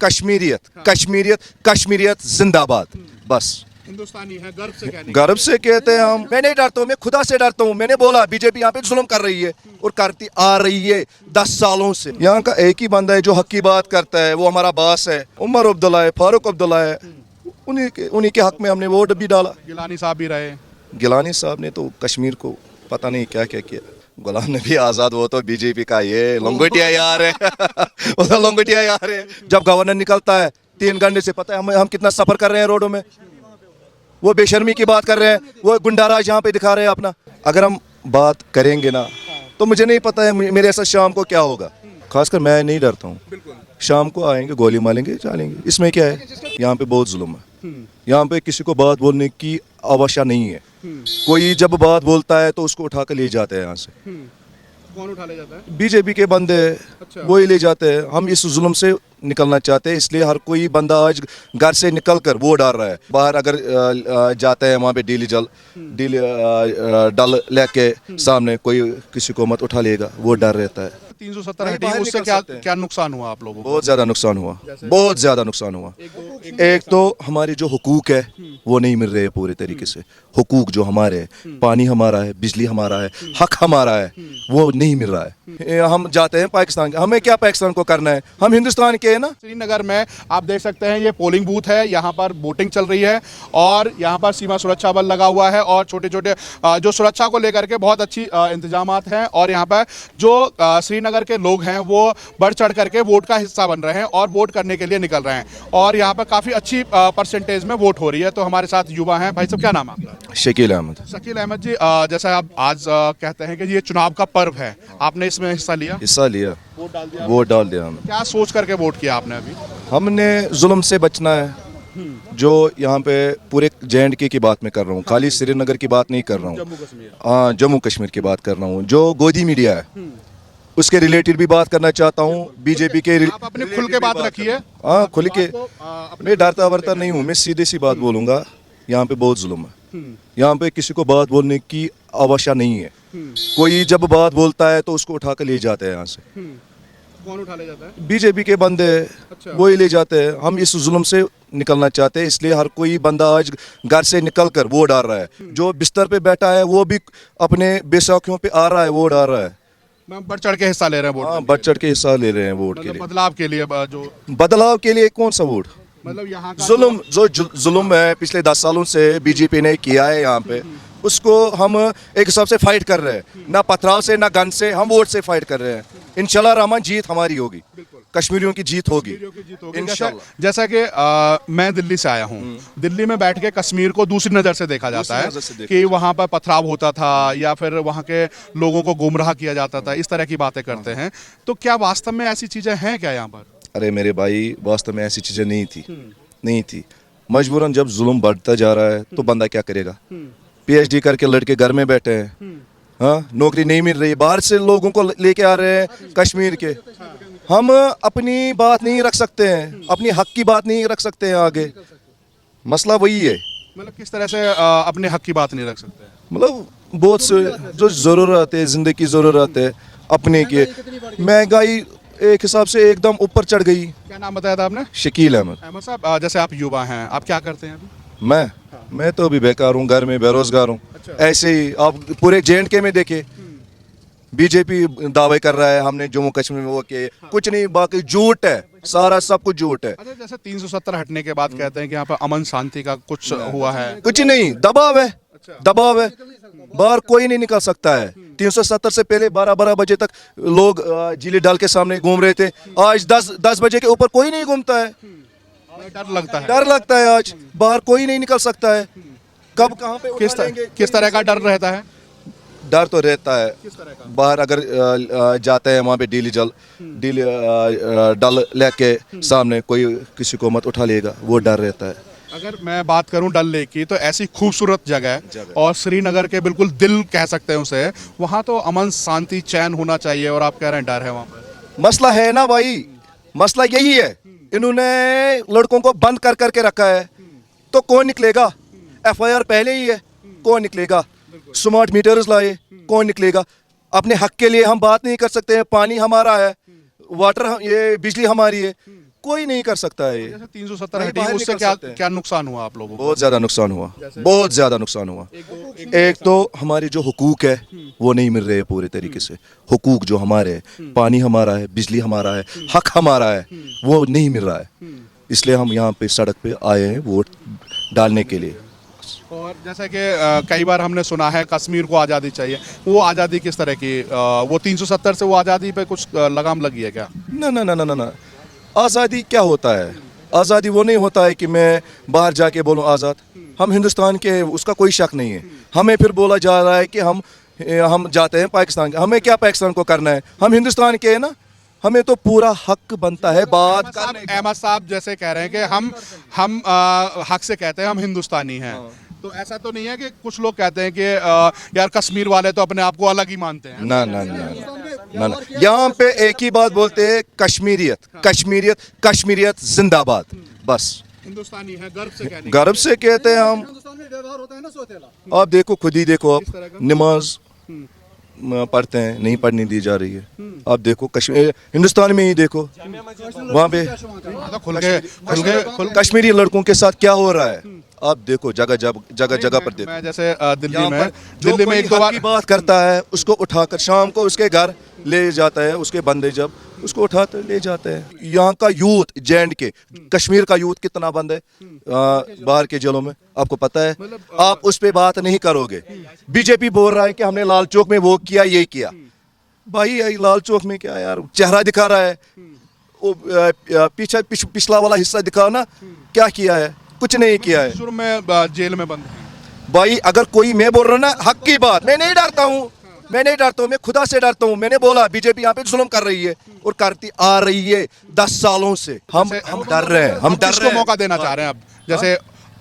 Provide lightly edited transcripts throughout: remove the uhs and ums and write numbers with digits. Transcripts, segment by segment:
कश्मीरियत कश्मीरियत कश्मीरियत जिंदाबाद। बस हिंदुस्तानी है, गर्व से कहने गर्व से कहते हैं हम। मैं नहीं डरता हूँ, मैं खुदा से डरता हूँ। मैंने बोला बीजेपी यहाँ पे जुल्म कर रही है और करती आ रही है 10 सालों से। यहाँ का एक ही बंदा है जो हक की बात करता है, वो हमारा बास है, उमर अब्दुल्ला है, फारूक अब्दुल्ला है। उन्हीं के हक में हमने वोट भी डाला। गिलानी साहब भी रहे। गिलानी साहब ने तो कश्मीर को पता नहीं क्या क्या किया। गुलाम नबी आज़ाद वो तो बीजेपी का ये लंगोटिया यार है वो तो लंगोटिया यार है। जब गवर्नर निकलता है 3 घंटे से, पता है हम कितना सफर कर रहे हैं रोडों में। वो बेशर्मी की बात कर रहे हैं, वो गुंडाराज यहाँ पे दिखा रहे हैं अपना। अगर हम बात करेंगे ना तो मुझे नहीं पता है मेरे साथ शाम को क्या होगा। खासकर मैं नहीं डरता हूँ। शाम को आएंगे, गोली मारेंगे, चलेंगे, इसमें क्या है। यहाँ पे बहुत जुल्म है। यहाँ पे किसी को बात बोलने की आवश्यकता नहीं है। कोई जब बात बोलता है तो उसको उठा कर ले जाते हैं यहाँ से। कौन उठा ले जाता है? बीजेपी के बंदे वो ही ले जाते हैं। हम इस जुल्म से निकलना चाहते हैं, इसलिए हर कोई बंदा आज घर से निकल कर वो डाल रहा है। बाहर अगर जाते हैं वहाँ पे डील डल लेके सामने कोई किसी को मत उठा लेगा, वो डर रहता है। 370 हटी, उससे क्या नुकसान हुआ आप लोगों को? बहुत ज़्यादा नुकसान हुआ, बहुत ज़्यादा नुकसान हुआ। एक तो हमारे जो हुकूक है वो नहीं मिल रहे हैं पूरे तरीके से। हुकूक जो हमारे हैं, पानी हमारा है, बिजली हमारा है, हक हमारा है, वो नहीं मिल रहा है। हम जाते हैं पाकिस्तान के, हमें क्या पाकिस्तान को करना है, हम हिंदुस्तान के हैं ना। श्रीनगर में आप देख सकते हैं ये पोलिंग बूथ है, यहाँ पर वोटिंग चल रही है और यहाँ पर सीमा सुरक्षा बल लगा हुआ है और छोटे छोटे जो सुरक्षा को लेकर के बहुत अच्छी इंतजामात हैं। और यहाँ पर जो श्रीनगर के लोग हैं वो बढ़ चढ़ करके वोट का हिस्सा बन रहे हैं और वोट करने के लिए निकल रहे हैं और यहाँ पर काफ़ी अच्छी परसेंटेज में वोट हो रही है। तो हमारे साथ युवा हैं। भाई साहब, क्या नाम है आपका? शकील अहमद। शकील अहमद जी, जैसा आप आज कहते हैं कि ये चुनाव का पर्व है, आपने इसमें हिस्सा लिया? हिस्सा लिया, वोट डाल दिया? वोट डाल दिया हमने। क्या सोच करके वोट किया आपने अभी? हमने जुल्म से बचना है। जो यहाँ पे पूरे J&K की बात मैं कर रहा हूँ, खाली श्रीनगर की बात नहीं कर रहा हूँ। जम्मू कश्मीर। हाँ, जम्मू कश्मीर की बात कर रहा हूँ। जो गोदी मीडिया है उसके रिलेटेड भी बात करना चाहता हूँ। बीजेपी के आप अपने खुल के बात रखिए। हाँ, खुल के। मैं डरता वरता नहीं हूँ, मैं सीधे सी बात बोलूँगा। यहाँ पे बहुत जुल्म है। यहाँ पे किसी को बात बोलने की आवश्यकता नहीं है। कोई जब बात बोलता है तो उसको उठा कर ले जाते हैं यहाँ से। कौन उठा ले जाता है? बीजेपी के बंदे वो ही ले जाते हैं। हम इस जुल्म से निकलना चाहते हैं, इसलिए हर कोई बंदा आज घर से निकल कर वो डाल रहा है। जो बिस्तर पे बैठा है वो भी अपने बेसाखियों पे आ रहा है, वो डाल रहा है। बढ़ चढ़ के हिस्सा ले रहे हैं वोट? हाँ, बढ़ चढ़ के हिस्सा ले रहे हैं वोट के लिए। बदलाव के लिए जो बदलाव के लिए कौन सा वोट? मतलब यहाँ का जुल्म, जो जुल्म है पिछले 10 सालों से बीजेपी ने किया है यहाँ पे, उसको हम एक हिसाब से फाइट कर रहे हैं। ना पथराव से, ना गन से, हम वोट से फाइट कर रहे हैं। इंशाल्लाह रहमान जीत हमारी होगी, कश्मीरियों की जीत होगी इंशाल्लाह। जैसा कि मैं दिल्ली से आया हूँ, दिल्ली में बैठ के कश्मीर को दूसरी नज़र से देखा जाता है कि वहाँ पर पथराव होता था या फिर वहाँ के लोगों को गुमराह किया जाता था, इस तरह की बातें करते हैं। तो क्या वास्तव में ऐसी चीज़ें हैं क्या यहाँ पर? अरे मेरे भाई, वास्तव में ऐसी चीज़ें नहीं थी। मजबूरन जब जुल्म बढ़ता जा रहा है तो बंदा क्या करेगा। PhD करके लड़के घर में बैठे हैं, हाँ, नौकरी नहीं मिल रही, बाहर से लोगों को लेके आ रहे हैं कश्मीर के। हम अपनी बात नहीं रख सकते हैं, अपनी हक की बात नहीं रख सकते हैं आगे। मसला वही है। मतलब किस तरह से अपने हक की बात नहीं रख सकते? मतलब बहुत से जो ज़रूरत है, ज़िंदगी की ज़रूरत है अपने के, महंगाई एक हिसाब से एकदम ऊपर चढ़ गई। क्या नाम बताया था आपने? शकील अहमद। अहमद साहब, जैसे आप युवा हैं, आप क्या करते हैं अभी? मैं तो अभी बेकार हूँ, घर में बेरोजगार हूँ। ऐसे ही आप पूरे J&K में देखे, बीजेपी दावे कर रहा है हमने जम्मू कश्मीर में वो किए, कुछ नहीं, बाकी झूठ है, सारा सब कुछ झूठ है। अच्छा, जैसे 370 हटने के बाद कहते हैं कि यहाँ पर अमन शांति का कुछ हुआ है। कुछ नहीं, दबाव है, दबाव है। बाहर कोई नहीं निकल सकता है। 370 से पहले 12 बजे तक लोग जिले डाल के सामने घूम रहे थे। आज 10 बजे के ऊपर कोई नहीं घूमता है। डर लगता है, डर लगता है। आज बाहर कोई नहीं निकल सकता है। कब कहाँ पे किस तरह का डर रहता है? डर तो रहता है। बाहर अगर जाते हैं वहाँ पे डील डल लेके सामने कोई किसी को मत उठा लेगा, वो डर रहता है। अगर मैं बात करूं डल लेक की, तो ऐसी खूबसूरत जगह है और श्रीनगर के बिल्कुल दिल कह सकते हैं उसे, वहाँ तो अमन शांति चैन होना चाहिए और आप कह रहे हैं डर है वहाँ पर। मसला है ना भाई, मसला यही है। इन्होंने लड़कों को बंद कर करके रखा है, तो कौन निकलेगा? FIR पहले ही है, कौन निकलेगा? स्मार्ट मीटर्स लाए, कौन निकलेगा? अपने हक के लिए हम बात नहीं कर सकते हैं। पानी हमारा है, वाटर ये बिजली हमारी है, कोई नहीं कर सकता है ये। जैसे 370 नहीं, हटी, बाहर उससे निकल क्या सकते हैं। क्या नुकसान हुआ आप लोगों को? बहुत ज़्यादा नुकसान हुआ, बहुत ज़्यादा नुकसान हुआ। एक तो हमारे जो हुकूक है वो नहीं मिल रहे हैं पूरे तरीके से। हुकूक जो हमारे हैं, पानी हमारा है, बिजली हमारा है, हक हमारा है, वो नहीं मिल रहा है। इसलिए हम यहाँ पे सड़क पे आए हैं वोट डालने के लिए। और जैसे कि कई बार हमने सुना है कश्मीर को आज़ादी चाहिए, वो आज़ादी किस तरह की? वो 370 से वो आज़ादी पे कुछ लगाम लगी है क्या? ना ना ना ना ना ना, आज़ादी क्या होता है? आज़ादी वो नहीं होता है कि मैं बाहर जाके बोलूँ आज़ाद। हम हिंदुस्तान के हैं, उसका कोई शक नहीं है। हमें फिर बोला जा रहा है कि हम जाते हैं पाकिस्तान के। हमें क्या पाकिस्तान को करना है? हम हिंदुस्तान के हैं ना, हमें तो पूरा हक बनता है बात करने का। अहमद साहब जैसे कह रहे हैं कि हम हक से कहते हैं हम हिंदुस्तानी हैं, तो ऐसा तो नहीं है कि कुछ लोग कहते हैं कि यार कश्मीर वाले तो अपने आप को अलग ही मानते हैं? ना ना ना ना ना, यहाँ पे एक ही बात बोलते हैं, कश्मीरियत, कश्मीरियत, कश्मीरियत जिंदाबाद, बस। हिंदुस्तानी है, गर्व से कहने गर्व से कहते हैं हम। हिंदुस्तान में व्यवहार होता है ना सोतेला। आप देखो, खुद ही देखो, किस तरह आप का? नमाज पढ़ते हैं, नहीं पढ़ने दी जा रही है। आप देखो कश्मीर, हिंदुस्तान में ही देखो, वहाँ पे तो खुल कश्मीरी लड़कों के साथ क्या हो रहा है। आप देखो, जगह जगह जगह पर देखो। मैं जैसे दिल्ली यहाँ में पर जो दिल्ली में कोई एक दो हक बार की बात करता है उसको उठाकर शाम को उसके घर ले जाता है, उसके बंदे जब उसको उठाते ले जाते हैं। यहाँ का यूथ जेएंड के, कश्मीर का यूथ कितना बंद है बाहर के जेलों में, आपको पता है। आप उस पे बात नहीं करोगे। बीजेपी बोल रहा है कि हमने लाल चौक में वो किया, ये किया। भाई ये लाल चौक में क्या यार, चेहरा दिखा रहा है वो, पिछला वाला हिस्सा दिखाओ ना, क्या किया है? कुछ नहीं किया है। शुरू में जेल में बंद हैं। भाई अगर कोई, मैं बोल रहा हूँ ना हक की बात, मैं नहीं डरता हूँ, मैं नहीं डरता हूँ, मैं खुदा से डरता हूँ। मैंने बोला बीजेपी यहाँ पे जुल्म कर रही है और करती आ रही है 10 सालों से। हम डर रहे हैं, हम डर किसको रहे हैं। मौका देना चाह रहे हैं अब? जैसे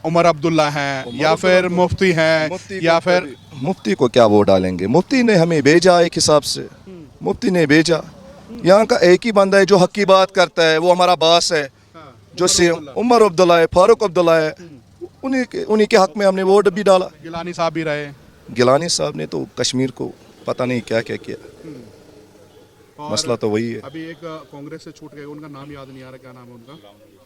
उमर अब्दुल्ला हैं या फिर मुफ्ती हैं या फिर मुफ्ती को क्या वोट डालेंगे? मुफ्ती ने हमें भेजा एक हिसाब से, मुफ्ती ने भेजा। यहाँ का एक ही बंदा है जो हक की बात करता है, वो हमारा बास है, जो उमर अब्दुल्ला है, फारूक अब्दुल्ला है। उन्हीं के हक में हमने वोट भी डाला। गिलानी साहब भी रहे। गिलानी साहब ने तो कश्मीर को पता नहीं क्या क्या किया। और मसला तो वही है। अभी एक कांग्रेस से छूट गए, उनका नाम याद नहीं आ रहा, क्या नाम है उनका?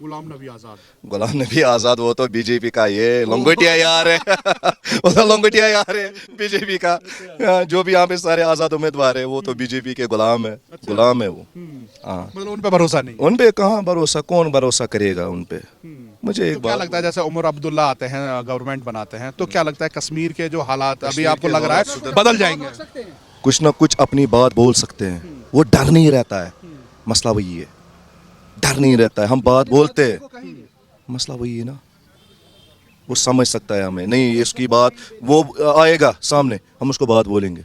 गुलाम नबी आजाद। गुलाम नबी आजाद, वो तो बीजेपी का ये लंगोटिया यार है। वो तो लंगोटिया यार है बीजेपी का। जो भी यहाँ पे सारे आजाद उम्मीदवार है वो तो बीजेपी के गुलाम है, गुलाम है वो। हाँ, मतलब उन पे भरोसा नहीं? उन पे कहाँ भरोसा, कौन भरोसा करेगा उन पे? मुझे एक तो क्या बात लगता है, जैसे उमर अब्दुल्ला आते हैं, गवर्नमेंट बनाते हैं, तो क्या लगता है कश्मीर के जो हालात अभी आपको लग रहा है बदल जाएंगे? कुछ ना कुछ अपनी बात बोल सकते हैं, वो डर नहीं रहता है। मसला वही है, डर नहीं रहता है, हम बात बोलते हैं। मसला वही है ना, वो समझ सकता है हमें, नहीं इसकी बात, वो आएगा सामने, हम उसको बात बोलेंगे,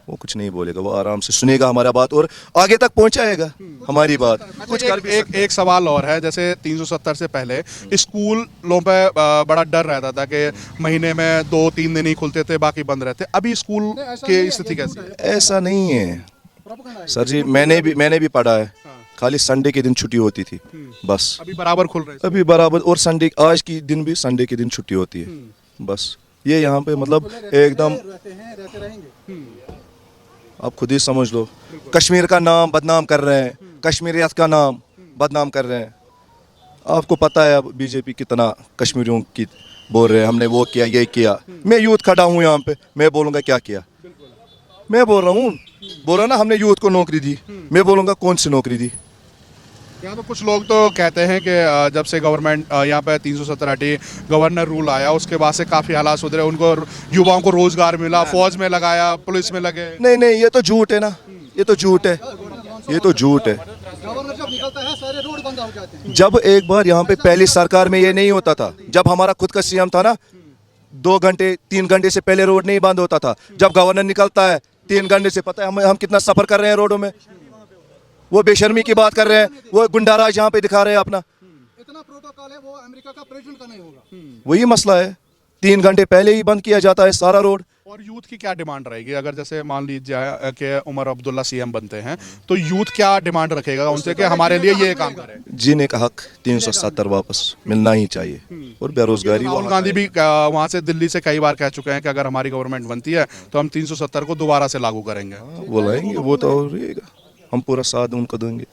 वो कुछ नहीं बोलेगा, वो आराम से सुनेगा हमारा बात और आगे तक पहुंचाएगा हमारी बात। कुछ कर भी एक सवाल और है, जैसे 370 से पहले स्कूलों पे बड़ा डर रहता था कि महीने में 2-3 दिन ही खुलते थे, बाकी बंद रहते। अभी स्कूल की स्थिति कैसी है? ऐसा नहीं है सर जी, मैंने भी पढ़ा है, खाली संडे के दिन छुट्टी होती थी बस। अभी बराबर खुल रहे हैं। अभी बराबर, और संडे, आज की दिन भी संडे के दिन छुट्टी होती है बस। ये यहाँ पे मतलब एकदम, रहते रहेंगे। आप खुद ही समझ लो, कश्मीर का नाम बदनाम कर रहे हैं, कश्मीरियत का नाम बदनाम कर रहे हैं। आपको पता है अब बीजेपी कितना कश्मीरियों की बोल रहे हैं, हमने वो किया, ये किया। मैं यूथ खड़ा हूँ यहाँ पे, मैं बोलूँगा क्या किया? मैं बोल रहा ना, हमने यूथ को नौकरी दी, मैं बोलूँगा कौन सी नौकरी दी? यहाँ तो कुछ लोग तो कहते हैं कि जब से गवर्नमेंट यहाँ पे 370 हटी, गवर्नर रूल आया, उसके बाद से काफ़ी हालात सुधरे, उनको युवाओं को रोजगार मिला, फौज में लगाया, पुलिस में लगे। नहीं, ये तो झूठ है ना, ये तो झूठ है, ये तो झूठ है। गवर्नर जब निकलता है सारे रोड बंद हो जाते हैं। जब एक बार यहाँ पे पहली सरकार में ये नहीं होता था, जब हमारा खुद का सीएम था ना, 2 घंटे 3 घंटे से पहले रोड नहीं बंद होता था। जब गवर्नर निकलता है 3 घंटे से, पता है हम कितना सफर कर रहे हैं रोडों में। वो बेशर्मी की बात कर रहे हैं, वो गुंडाराज यहाँ पे दिखा रहे हैं अपना। इतना प्रोटोकॉल है, वो अमेरिका का प्रेसिडेंट का नहीं होगा। वही मसला है, 3 घंटे पहले ही बंद किया जाता है सारा रोड। और यूथ की क्या डिमांड रहेगी? अगर जैसे मान लीजिए कि उमर अब्दुल्ला सीएम बनते हैं, तो यूथ क्या डिमांड रखेगा उनसे कि हमारे लिए ये काम करें? जीने का हक 370 वापस मिलना ही चाहिए, और बेरोजगारी। राहुल गांधी भी वहां से दिल्ली से कई बार कह चुके हैं कि अगर हमारी गवर्नमेंट बनती है तो हम 370 को दोबारा से लागू करेंगे। वो लाएंगे, वो तो रहेगा, हम पूरा साथ उनको देंगे।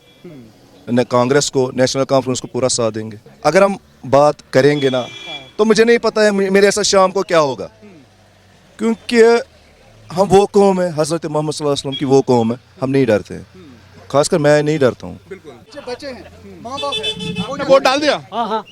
कांग्रेस को, नेशनल कॉन्फ्रेंस को पूरा साथ देंगे। अगर हम बात करेंगे ना तो मुझे नहीं पता है मेरे ऐसा शाम को क्या होगा, क्योंकि हम वो कौम है, हज़रत मोहम्मद सल्लल्लाहु अलैहि वसल्लम की वो कौम है, हम नहीं डरते हैं। खासकर मैं नहीं डरता हूँ। बच्चे बच्चे हैं, माँ बाप है, आपने वोट डाल दिया? हाँ हाँ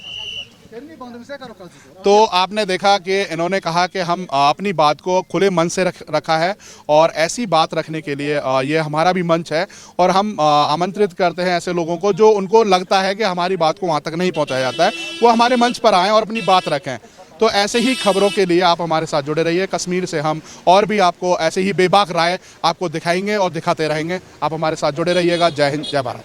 तो आपने देखा कि इन्होंने कहा कि हम अपनी बात को खुले मन से रखा है और ऐसी बात रखने के लिए ये हमारा भी मंच है और हम आमंत्रित करते हैं ऐसे लोगों को जो उनको लगता है कि हमारी बात को वहाँ तक नहीं पहुँचाया जाता है, वो हमारे मंच पर आएँ और अपनी बात रखें। तो ऐसे ही खबरों के लिए आप हमारे साथ जुड़े रहिए। कश्मीर से हम और भी आपको ऐसे ही बेबाक राय आपको दिखाएंगे और दिखाते रहेंगे। आप हमारे साथ जुड़े रहिएगा। जय हिंद, जय भारत।